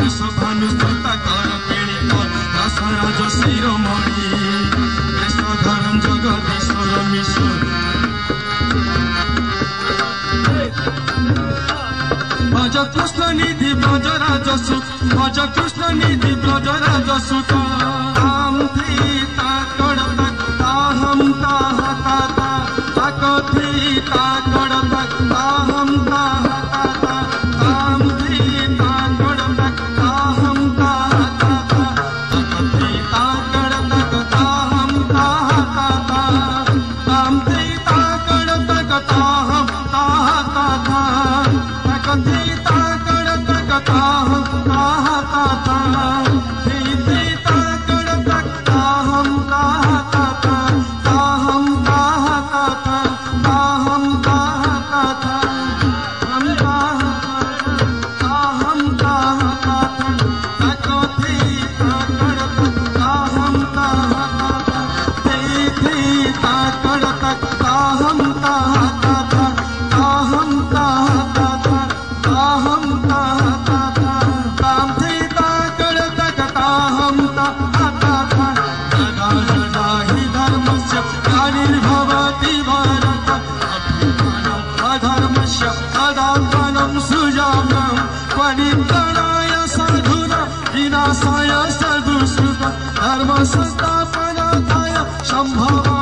भानुता कर पीड़ित दासराज शिरोमणि देशधर जगदीश्वर मिशन भज कृष्ण निधि ब्रजराज सुत भज कृष्ण निधि ब्रजराज सुत ताम थी ताकड़ तक ताहम ताह ताता ताक थी ताकड़ तक ताहम ताह ताता ताम थी ताकड़ तक ताहम ताह ताता ताक थी ताकड़ तक ताहम ताह ताता ताम थी ताकड़ तक ताहम ताह ताता ताक थी ताकड़ तक ताहम ताह ताता थी थी ताकड़ तक ताहम ताह ताता ताहम ताह ताता ताहम ताह ताता हम ताहम ताह ताता ताक थी ताकड़ तक ताहम ताह ताता थी थी ताकड़ तक ताहम ताह ताता ताहम ताह ताता ताहम ताह ताता ताम थी ताकड़ तक ताहम ताह ताता जगा जगा हि धर्मस्य ग्लानिर्भवति भारत अभ्युत्थानम् अधर्मस्य तदात्मानं सृजाम्यहं परित्राणाय साधूनां विनाशाय साधुष्कृतं धर्म संस्थापनार्थाय सम्भवामि